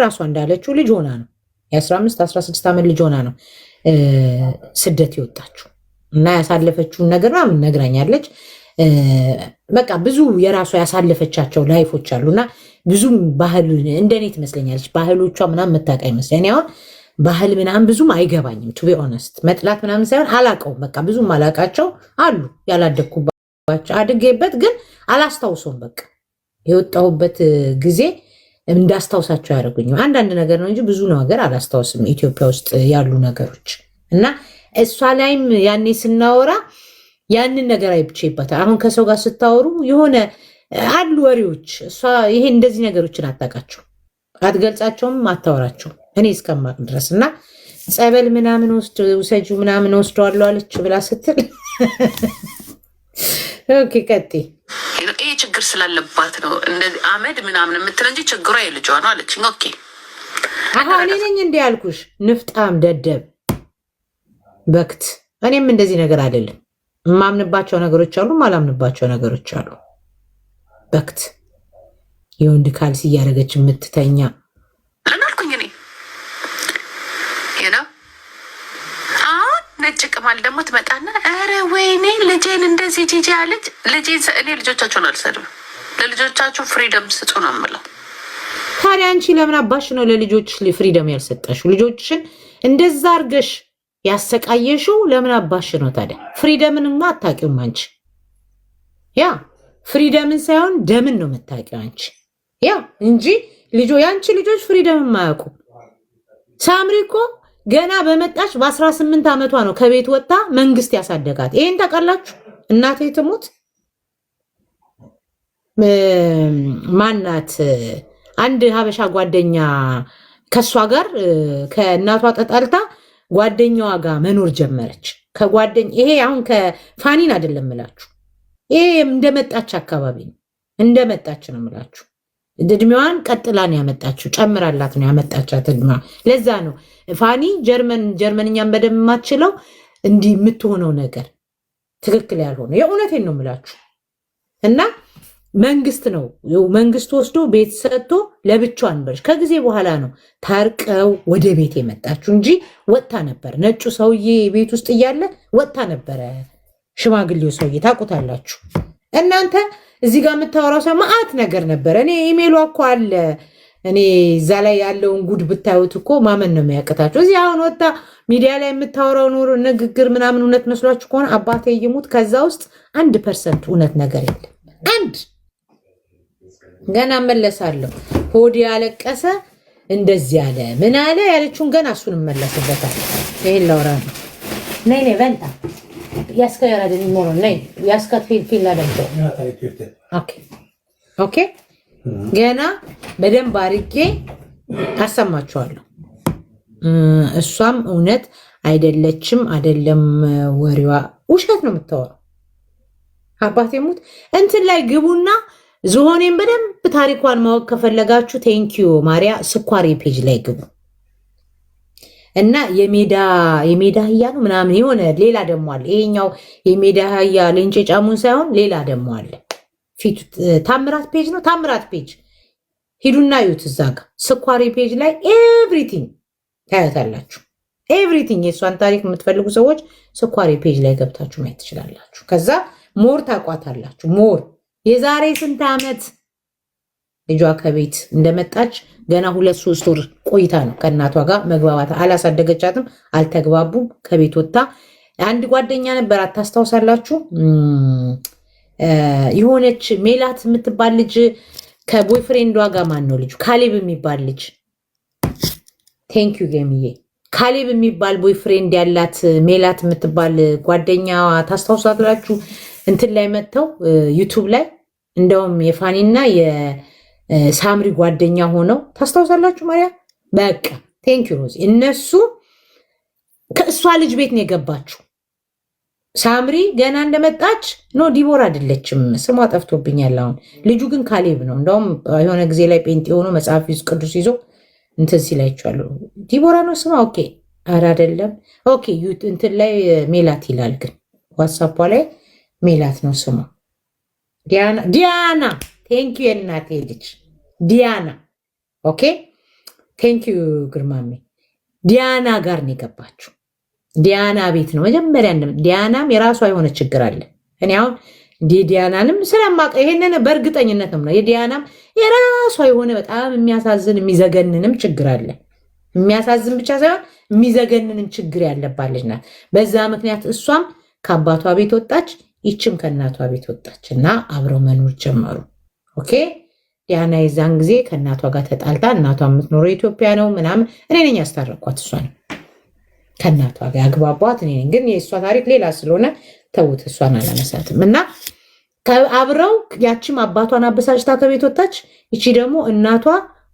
ራሷ እንዳለችው ልጅ ሆና ነው የ15 16 ዓመት ልጅ ሆና ነው ስደት የወጣችው እና ያሳለፈችውን ነገር ምናምን ነግራኛለች። በቃ ብዙ የራሷ ያሳለፈቻቸው ላይፎች አሉና ብዙም ባህል እንደኔ ትመስለኛለች። ባህሎቿ ምናምን መታወቅ አይመስለኝ። አሁን ባህል ምናምን ብዙም አይገባኝም ቱ ቢ ኦነስት። መጥላት ምናምን ሳይሆን አላቀውም። በቃ ብዙም አላቃቸው አሉ ያላደግኩባቸው አድጌበት ግን አላስታውሰውም። በቃ የወጣሁበት ጊዜ እንዳስታውሳቸው ያደርጉኝም አንዳንድ ነገር ነው እንጂ ብዙ ነገር አላስታውስም ኢትዮጵያ ውስጥ ያሉ ነገሮች እና እሷ ላይም ያኔ ስናወራ ያንን ነገር አይብቼበታል። አሁን ከሰው ጋር ስታወሩ የሆነ አሉ ወሬዎች እሷ ይሄ እንደዚህ ነገሮችን አታውቃቸው፣ አትገልጻቸውም፣ አታወራቸውም እኔ እስከማቅ ድረስ እና ጸበል ምናምን ውሰጁ ምናምን ወስደዋለሁ አለች ብላ ስትል ኦኬ ቀጤ ይሄ ችግር ስላለባት ነው እንደዚህ አመድ ምናምን የምትለው እንጂ ችግሯ የልጇ ነው አለች። ኦኬ እኔ ነኝ እንዲህ ያልኩሽ ንፍጣም ደደብ በክት። እኔም እንደዚህ ነገር አይደለም። የማምንባቸው ነገሮች አሉ፣ ማላምንባቸው ነገሮች አሉ። በክት የወንድ ካልሲ እያደረገች የምትተኛ ለናልኩኝ እኔ ነው። አሁን ነጭ ቅማል ደግሞ ትመጣና ኧረ ወይኔ ልጄን እንደዚህ ጂጂ አለች። ልጄን እኔ ልጆቻቸውን አልሰድም፣ ለልጆቻችሁ ፍሪደም ስጡ ነው የምለው። ታዲያ አንቺ ለምን አባሽ ነው ለልጆችሽ ፍሪደም ያልሰጠሽው? ልጆችሽን እንደዛ አርገሽ ያሰቃየሽው ለምን አባሽ ነው ታዲያ? ፍሪደምንማ አታውቂውም አንቺ። ያ ፍሪደምን ሳይሆን ደምን ነው የምታውቂው አንቺ። ያ እንጂ የአንቺ ልጆች ፍሪደምን ማያውቁ። ሳምሪ እኮ ገና በመጣች በ18 ዓመቷ ነው ከቤት ወጥታ መንግስት ያሳደጋት። ይሄን ታውቃላችሁ? እናቴ ትሙት ማናት አንድ ሀበሻ ጓደኛ ከሷ ጋር ከእናቷ ተጣልታ ጓደኛዋ ጋር መኖር ጀመረች። ይሄ አሁን ከፋኒን አይደለም ምላችሁ፣ ይሄ እንደመጣች አካባቢ ነው እንደመጣች ነው ምላችሁ። እድሜዋን ቀጥላ ነው ያመጣችው፣ ጨምራላት ነው ያመጣቻት እድሜዋ። ለዛ ነው ፋኒ ጀርመንኛን በደንብ የማትችለው እንዲህ የምትሆነው ነገር ትክክል ያልሆነ። የእውነቴን ነው ምላችሁ እና መንግስት ነው መንግስት ወስዶ ቤት ሰጥቶ ለብቻዋ አንበርሽ። ከጊዜ በኋላ ነው ታርቀው ወደ ቤት የመጣችው እንጂ ወጥታ ነበር። ነጩ ሰውዬ ቤት ውስጥ እያለ ወጥታ ነበረ። ሽማግሌው ሰውዬ ታውቁታላችሁ እናንተ። እዚህ ጋር የምታወራው ሰው መዓት ነገር ነበር። እኔ ኢሜሏ እኮ አለ። እኔ እዛ ላይ ያለውን ጉድ ብታዩት እኮ ማመን ነው የሚያቅታችሁ። እዚህ አሁን ወጥታ ሚዲያ ላይ የምታወራው ንግግር ምናምን እውነት መስሏችሁ ከሆነ አባቴ ይሙት ከዛ ውስጥ 1% እውነት ነገር የለም። አንድ ገና መለሳለሁ። ሆዲ ያለቀሰ እንደዚህ ያለ ምን አለ ያለችውን ገና እሱን መለስበታል። ይሄን ላውራ ነው። ነይ በንታ ያስከራ ደኒ ሞሮ ነይ ያስከት ፊል አደምቶ ኦኬ ገና በደንብ አድርጌ አሰማችኋለሁ። እሷም እውነት አይደለም ወሬዋ ውሸት ነው የምታወራው። አባቴ ሙት እንትን ላይ ግቡና ዝሆኔን በደንብ ታሪኳን ማወቅ ከፈለጋችሁ ቴንኪዩ ማሪያ ስኳሬ ፔጅ ላይ ግቡ እና የሜዳ አህያ ነው ምናምን የሆነ ሌላ ደግሞ አለ። ይሄኛው የሜዳ አህያ ሌንጬ ጫሙን ሳይሆን ሌላ ደግሞ አለ። ፊቱ ታምራት ፔጅ ነው። ታምራት ፔጅ ሂዱና ዩት እዛ ጋር ስኳሬ ፔጅ ላይ ኤቭሪቲንግ ታያታላችሁ። ኤቭሪቲንግ የእሷን ታሪክ የምትፈልጉ ሰዎች ስኳሬ ፔጅ ላይ ገብታችሁ ማየት ትችላላችሁ። ከዛ ሞር ታቋታላችሁ። ሞር የዛሬ ስንት ዓመት ልጇ ከቤት እንደመጣች ገና 2-3 ወር ቆይታ ነው ከእናቷ ጋር መግባባት አላሳደገቻትም፣ አልተግባቡም። ከቤት ወጥታ አንድ ጓደኛ ነበራት ታስታውሳላችሁ? የሆነች ሜላት የምትባል ልጅ ከቦይፍሬንዷ ጋር ማን ነው ልጁ ካሌብ የሚባል ልጅ ቴንኪዩ ጌምዬ ካሌብ የሚባል ቦይፍሬንድ ያላት ሜላት የምትባል ጓደኛ ታስታውሳላችሁ? እንትን ላይ መጥተው ዩቱብ ላይ እንደውም የፋኒና የሳምሪ ጓደኛ ሆነው ታስታውሳላችሁ? ማርያ በቃ ቴንኪዩ ሮዚ። እነሱ ከእሷ ልጅ ቤት ነው የገባችው። ሳምሪ ገና እንደመጣች ኖ ዲቦራ አይደለችም፣ ስሟ ጠፍቶብኛል አሁን። ልጁ ግን ካሌብ ነው። እንደውም የሆነ ጊዜ ላይ ጴንጤ ሆኖ መጽሐፍ ቅዱስ ይዞ እንትን ሲላይቻለሁ። ዲቦራ ነው ስሟ። ኦኬ ኧረ አይደለም። ኦኬ እንትን ላይ ሜላት ይላል፣ ግን ዋትሳፖ ላይ ሜላት ነው ስሟ። ዲያና ቴንኪዩ የእናቴ ልጅ ዲያና። ኦኬ ቴንኪዩ ግርማሜ። ዲያና ጋር ነው የገባችው። ዲያና ቤት ነው መጀመሪያ። ዲያናም የራሷ የሆነ ችግር አለ። እኔ አሁን ዲያናንም ስለማውቅ ይሄንን በእርግጠኝነት ነው። የዲያናም የራሷ የሆነ በጣም የሚያሳዝን የሚዘገንንም ችግር አለ። የሚያሳዝን ብቻ ሳይሆን የሚዘገንንም ችግር ያለባት ልጅ ናት። በዛ ምክንያት እሷም ከአባቷ ቤት ወጣች፣ ይችም ከእናቷ ቤት ወጣች እና አብረው መኖር ጀመሩ። ኦኬ ዲያና የዛን ጊዜ ከእናቷ ጋር ተጣልታ፣ እናቷ የምትኖረው ኢትዮጵያ ነው ምናምን። እኔ ነኝ ያስታረኳት፣ እሷን ከእናቷ ጋር ያግባቧት እኔ ነኝ። ግን የእሷ ታሪክ ሌላ ስለሆነ ተውት፣ እሷን አላነሳትም። እና አብረው ያችም አባቷን አበሳጭታ ከቤት ወጣች። ይቺ ደግሞ እናቷ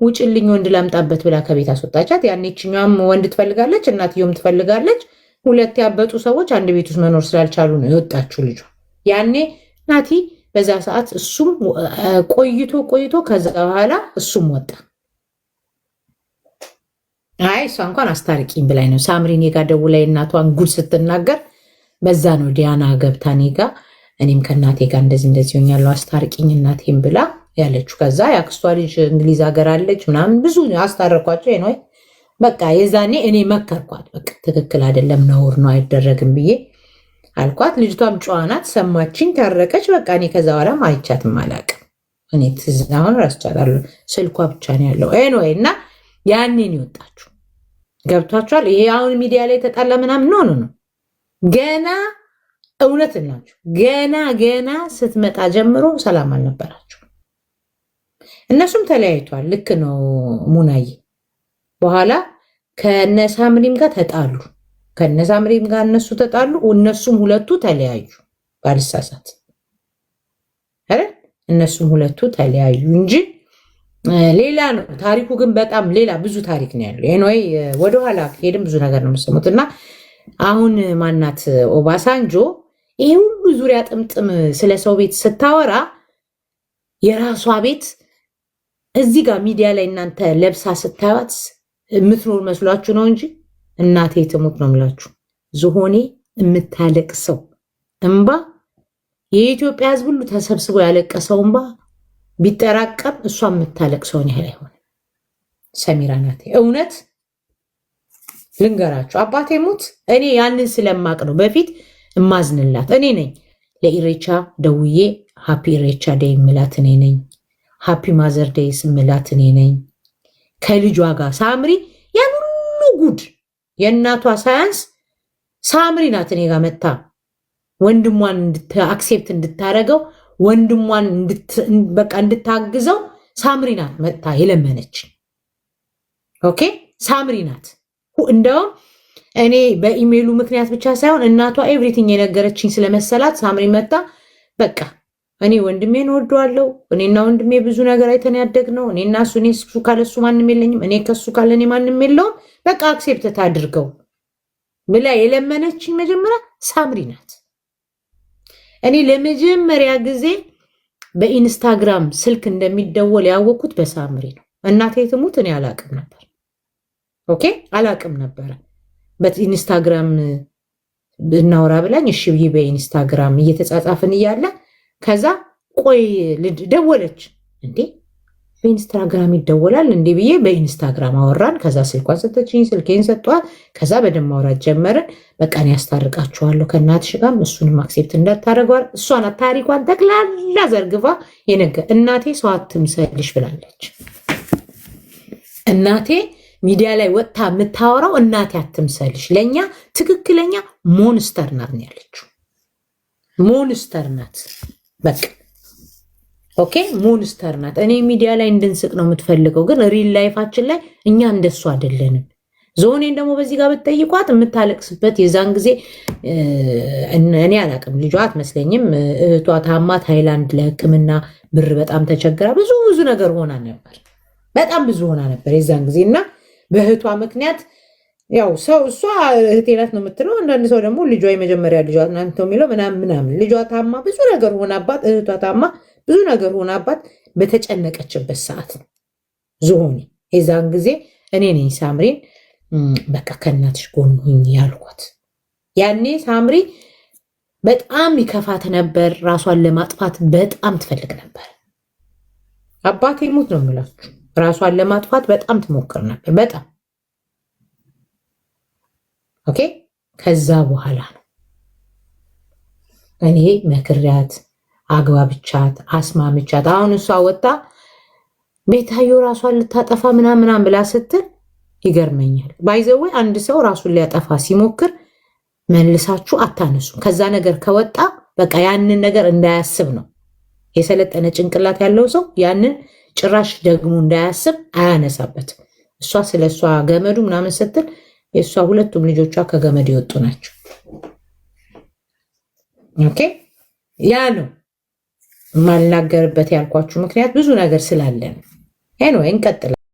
ውጭልኝ ወንድ ላምጣበት ብላ ከቤት አስወጣቻት። ያኔ ይችኛዋም ወንድ ትፈልጋለች፣ እናትየውም ትፈልጋለች። ሁለት ያበጡ ሰዎች አንድ ቤት ውስጥ መኖር ስላልቻሉ ነው የወጣችው ልጇ። ያኔ ናቲ በዛ ሰዓት እሱም ቆይቶ ከዛ በኋላ እሱም ወጣ። አይ እሷ እንኳን አስታርቂኝ ብላኝ ነው ሳምሪ እኔ ጋ ደውላ እናቷን ጉድ ስትናገር፣ በዛ ነው ዲያና ገብታ እኔ ጋ እኔም ከእናቴ ጋር እንደዚህ ሆኛለሁ አስታርቂኝ እናቴም ብላ ያለችው። ከዛ የአክስቷ ልጅ እንግሊዝ ሀገር አለች ምናምን ብዙ አስታረኳቸው ነው። በቃ የዛኔ እኔ መከርኳት። በቃ ትክክል አይደለም፣ ነውር ነው፣ አይደረግም ብዬ አልኳት። ልጅቷም ጨዋ ናት፣ ሰማችኝ፣ ታረቀች። በቃ እኔ ከዛ በኋላ አይቻትም አላውቅም። እኔ ትዝ አሁን ረስቻታለሁ፣ ስልኳ ብቻ ነው ያለው። ኤኒዌይ እና ያኔን ይወጣችሁ ገብቷችኋል። ይሄ አሁን ሚዲያ ላይ ተጣላ ምናምን ነው ገና እውነት ናቸው። ገና ስትመጣ ጀምሮ ሰላም አልነበራቸው። እነሱም ተለያይቷል። ልክ ነው ሙናዬ። በኋላ ከነሳምሪም ጋር ተጣሉ። ከነሳምሪም ጋር እነሱ ተጣሉ። እነሱም ሁለቱ ተለያዩ ባልሳሳት አይደል? እነሱም ሁለቱ ተለያዩ እንጂ ሌላ ነው ታሪኩ። ግን በጣም ሌላ ብዙ ታሪክ ነው ያለው። ኤኒዌይ ወደኋላ ሄድም ብዙ ነገር ነው የምሰሙት። እና አሁን ማናት ኦባሳንጆ ይሄ ሁሉ ዙሪያ ጥምጥም ስለ ሰው ቤት ስታወራ የራሷ ቤት እዚህ ጋር ሚዲያ ላይ እናንተ ለብሳ ስታዩት የምትኖር መስሏችሁ ነው እንጂ እናቴ ትሙት ነው የምላችሁ። ዝሆኔ የምታለቅሰው እንባ የኢትዮጵያ ሕዝብ ሁሉ ተሰብስቦ ያለቀሰው እንባ ቢጠራቀም እሷ የምታለቅሰውን ያህል አይሆንም። ሰሚራ ናት። እውነት ልንገራችሁ አባቴ ሙት እኔ ያንን ስለማቅ ነው በፊት እማዝንላት እኔ ነኝ። ለኢሬቻ ደውዬ ሃፒ ኢሬቻ ዴይ ምላት እኔ ነኝ። ሃፒ ማዘር ዴይ ምላት እኔ ነኝ። ከልጇ ጋር ሳምሪ ያን ሁሉ ጉድ የእናቷ ሳያንስ ሳምሪ ናት እኔ ጋር መታ ወንድሟን አክሴፕት እንድታረገው ወንድሟን በቃ እንድታግዘው ሳምሪ ናት መታ የለመነች። ኦኬ ሳምሪ ናት። እንደውም እኔ በኢሜይሉ ምክንያት ብቻ ሳይሆን እናቷ ኤቭሪቲንግ የነገረችኝ ስለመሰላት ሳምሪ መታ በቃ እኔ ወንድሜን ወደዋለሁ፣ እኔና ወንድሜ ብዙ ነገር አይተን ያደግነው፣ እኔና እሱ ካለሱ ማንም የለኝም፣ እኔ ከሱ ካለ እኔ ማንም የለውም፣ በቃ አክሴፕት ታድርገው ብላ የለመነችኝ መጀመሪያ ሳምሪ ናት። እኔ ለመጀመሪያ ጊዜ በኢንስታግራም ስልክ እንደሚደወል ያወቅኩት በሳምሪ ነው። እናቴ ትሙት እኔ አላቅም ነበር። ኦኬ አላቅም ነበረ። በኢንስታግራም እናውራ ብላኝ እሺ ብዬ በኢንስታግራም እየተጻጻፍን እያለ ከዛ ቆይ ደወለች። እንዴ በኢንስታግራም ይደወላል እንዴ ብዬ በኢንስታግራም አወራን። ከዛ ስልኳን ሰጠችኝ፣ ስልኬን ሰጧት። ከዛ በደንብ ማውራት ጀመርን። በቃ እኔ ያስታርቃችኋለሁ ከእናትሽ ጋርም እሱንም አክሴፕት እንዳታረገዋል። እሷን ታሪኳን ጠቅላላ ዘርግፋ እናቴ ሰው አትምሰልሽ ብላለች። እናቴ ሚዲያ ላይ ወጥታ የምታወራው እናቴ አትምሰልሽ፣ ለእኛ ትክክለኛ ሞንስተር ናት ነው ያለችው። ሞንስተር ናት በቃ ኦኬ ሞንስተር ናት። እኔ ሚዲያ ላይ እንድንስቅ ነው የምትፈልገው፣ ግን ሪል ላይፋችን ላይ እኛ እንደሱ አይደለንም። ዞኔን ደግሞ በዚህ ጋር ብትጠይቋት የምታለቅስበት የዛን ጊዜ እኔ አላቅም፣ ልጇ አትመስለኝም። እህቷ ታማ ታይላንድ ለሕክምና ብር በጣም ተቸግራ ብዙ ነገር ሆና ነበር፣ በጣም ብዙ ሆና ነበር የዛን ጊዜ። እና በእህቷ ምክንያት ያው ሰው እሷ እህቴ ናት ነው የምትለው፣ አንዳንድ ሰው ደግሞ ልጇ የመጀመሪያ ልጇ ናት የሚለው ምናምን። ልጇ ታማ ብዙ ነገር ሆናባት፣ እህቷ ታማ ብዙ ነገር ሆናባት በተጨነቀችበት ሰዓት ነው ዝሆኔ የዛን ጊዜ እኔ ነኝ ሳምሪን በቃ ከእናትሽ ጎን ሁኝ ያልኳት። ያኔ ሳምሪ በጣም ይከፋት ነበር፣ ራሷን ለማጥፋት በጣም ትፈልግ ነበር። አባቴ ሙት ነው የምላችሁ፣ ራሷን ለማጥፋት በጣም ትሞክር ነበር። በጣም ኦኬ። ከዛ በኋላ ነው እኔ መክሪያት አግባብቻት አስማምቻት። አሁን እሷ ወጣ ቤታዮ ራሷን ልታጠፋ ምናምን ብላ ስትል ይገርመኛል። ባይዘዌ አንድ ሰው ራሱን ሊያጠፋ ሲሞክር መልሳችሁ አታነሱ። ከዛ ነገር ከወጣ በቃ ያንን ነገር እንዳያስብ ነው። የሰለጠነ ጭንቅላት ያለው ሰው ያንን ጭራሽ ደግሞ እንዳያስብ አያነሳበትም። እሷ ስለ እሷ ገመዱ ምናምን ስትል የእሷ ሁለቱም ልጆቿ ከገመድ የወጡ ናቸው። ኦኬ ያ ነው የማልናገርበት ያልኳችሁ ምክንያት ብዙ ነገር ስላለ ነው። ኤኒዌይ እንቀጥላለን።